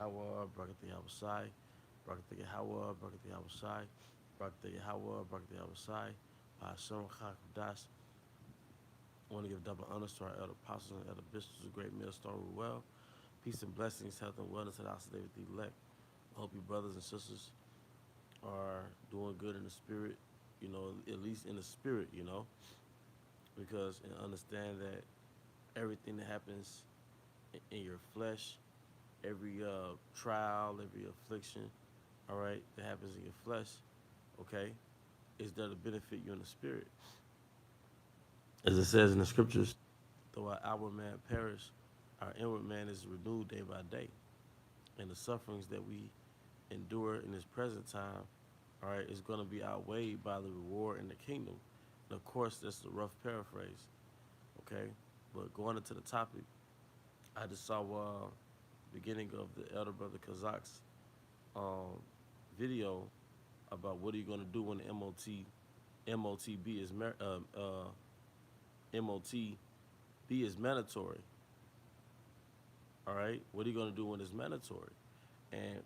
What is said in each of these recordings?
Yahawah, Brakati Yahawashi, Brakati Yahawah, Brakati Yahawashi, Brakati Yahawah, Brakati Yahawashi, Hashem Chakdash. I want to give double honors to our elder apostles and elder bishops, a great millstone rule well. Peace and blessings, health and wellness to the house of David the elect. I hope you brothers and sisters are doing good in the spirit, at least in the spirit, because and understand that everything that happens in your flesh, every trial, every affliction, all right, that happens in your flesh, okay, is there to benefit you in the spirit. As it says in the scriptures, though our outward man perish, our inward man is renewed day by day. And the sufferings that we endure in this present time, all right, is going to be outweighed by the reward in the kingdom. And of course, that's a rough paraphrase, okay? But going into the topic, I just saw beginning of the elder brother Kazak's um, video about what are you going to do when the MOTB is MOTB is mandatory. All right, what are you going to do when it's mandatory? And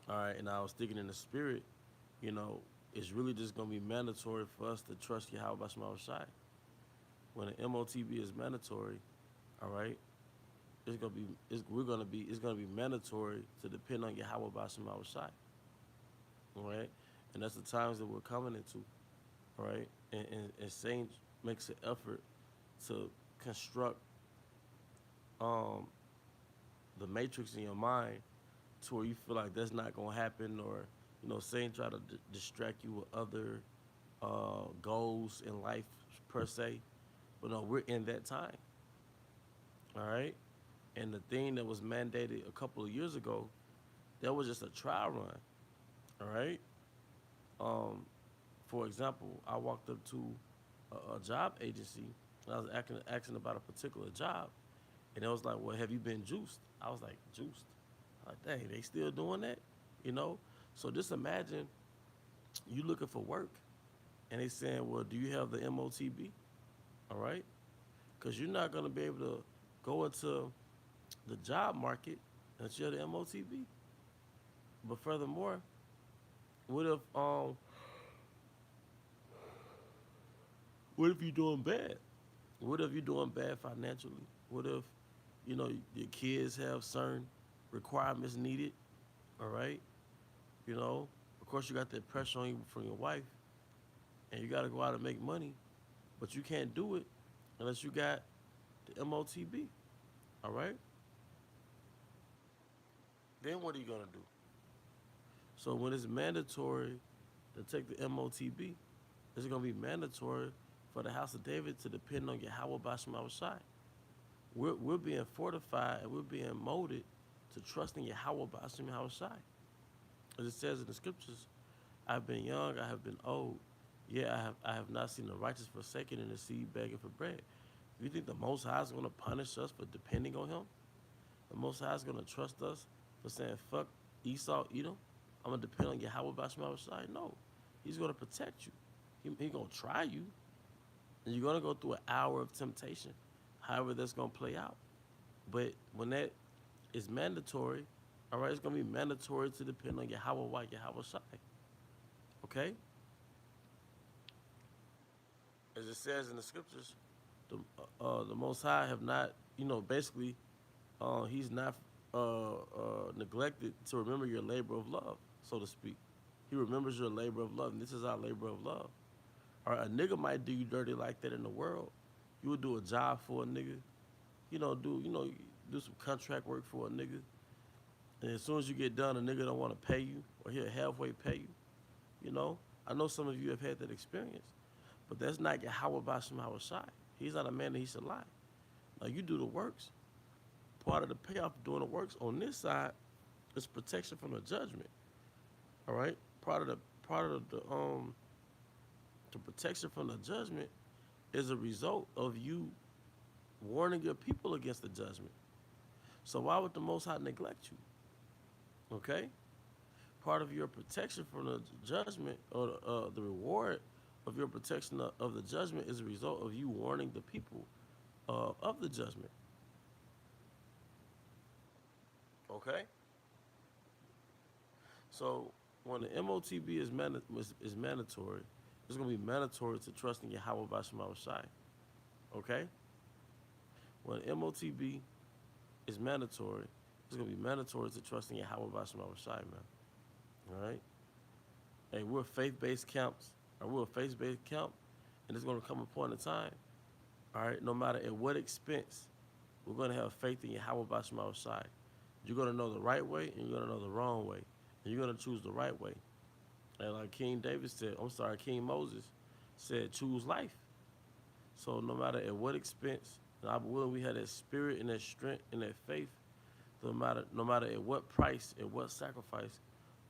all right, and I was thinking in the spirit, you know, it's really just going to be mandatory for us to trust Yahawah Shema Shai. When the MOTB is mandatory, all right, it's gonna be mandatory to depend on Yahawah Shema Shai. All right, and that's the times that we're coming into. All right, and Saint makes an effort to construct um the matrix in your mind to where you feel like that's not gonna happen, or Saint try to distract you with other goals in life per se. But no, we're in that time. All right, and the thing that was mandated a couple of years ago, that was just a trial run. All right. Um, for example, I walked up to a job agency and I was asking about a particular job, and it was like, "Well, have you been juiced?" I was like, "Juiced?" I'm like, dang, they still doing that, you know? So just imagine you looking for work, and they saying, "Well, do you have the MOTB?" All right, because you're not gonna be able to go into the job market unless you have the MOTB. But furthermore, what if what if you're doing bad? What if you're doing bad financially? What if your kids have certain requirements needed? All right, of course you got that pressure on you from your wife, and you got to go out and make money, but you can't do it unless you got the MOTB. All right, then what are you gonna do? So when it's mandatory to take the MOTB, it's gonna be mandatory for the house of David to depend on Yahawah Bashim Shai. We're being fortified and we're being molded to trust in Yahawah Bashim Shai. As it says in the scriptures, I've been young, I have been old. Yeah, I have not seen the righteous forsaken and the seed begging for bread. You think the Most High is going to punish us for depending on Him? The Most High is going to trust us for saying, fuck Esau, Edom? I'm going to depend on Yahawah Bashim Shai? No. He's going to protect you. He's going to try you. And you're going to go through an hour of temptation, however that's going to play out. But when that is mandatory, all right, it's going to be mandatory to depend on Yahawah, Yahawah Shai. Okay? As it says in the scriptures, the Most High have not, basically, He's not neglected to remember your labor of love, so to speak. He remembers your labor of love, and this is our labor of love. Or a nigga might do you dirty like that in the world. You would do a job for a nigga, do some contract work for a nigga, and as soon as you get done, a nigga don't want to pay you, or he'll halfway pay you. You know, I know some of you have had that experience, but that's not Yahawah Bashim Shai. He's not a man that he should lie. Now you do the works. Part of the payoff of doing the works on this side is protection from the judgment. All right, part of the protection from the judgment is a result of you warning your people against the judgment. So why would the Most High neglect you? Okay, part of your protection from the judgment, or the reward of your protection of the judgment, is a result of you warning the people of the judgment. Okay? So when the MOTB is mandatory, it's going to be mandatory to trust in Yahawah by Shemawashai. Okay? When MOTB is mandatory, it's going to be mandatory to trust in Yahawah by Shemawashai, man. All right? Hey, we're faith-based camps, or we're a faith-based camp, and there's going to come a point in time, all right, no matter at what expense, we're going to have faith in Yahawah by Shemawashai. You're going to know the right way, and you're going to know the wrong way, and you're going to choose the right way. And like King Moses said, choose life. So no matter at what expense, and I'm willing we have that spirit and that strength and that faith, no matter at what price, at what sacrifice,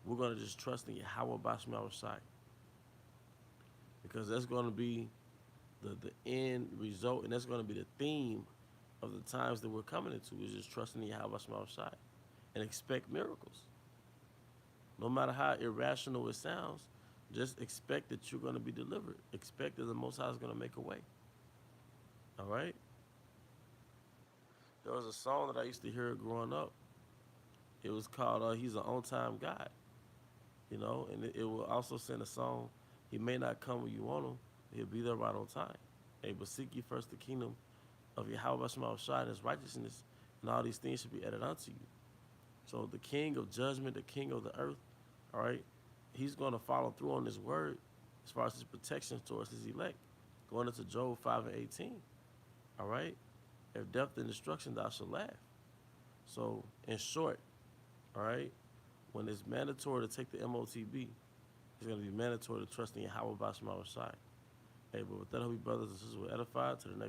we're going to just trust in Yahawah Bashmi Awashai. Because that's going to be the end result, and that's going to be the theme of the times that we're coming into, is just trusting in Yahawah Bashmi Awashai and expect miracles. No matter how irrational it sounds, just expect that you're going to be delivered. Expect that the Most High is going to make a way. All right? There was a song that I used to hear growing up. It was called He's an On-Time God. You know, and it will also sing a song, He may not come when you want Him, but He'll be there right on time. Hey, but seek ye first the kingdom of Yahawah Bashma Shai and His righteousness, and all these things should be added unto you. So the King of judgment, the King of the earth, all right, He's going to follow through on His word as far as His protection towards His elect. Going into Job 5 and 18, all right? If death and destruction thou shalt laugh. So, in short, all right, when it's mandatory to take the MOTB, it's going to be mandatory to trust in Yahawah Bashma Shai. Hey, but with that, I hope you brothers and sisters were edified. To the next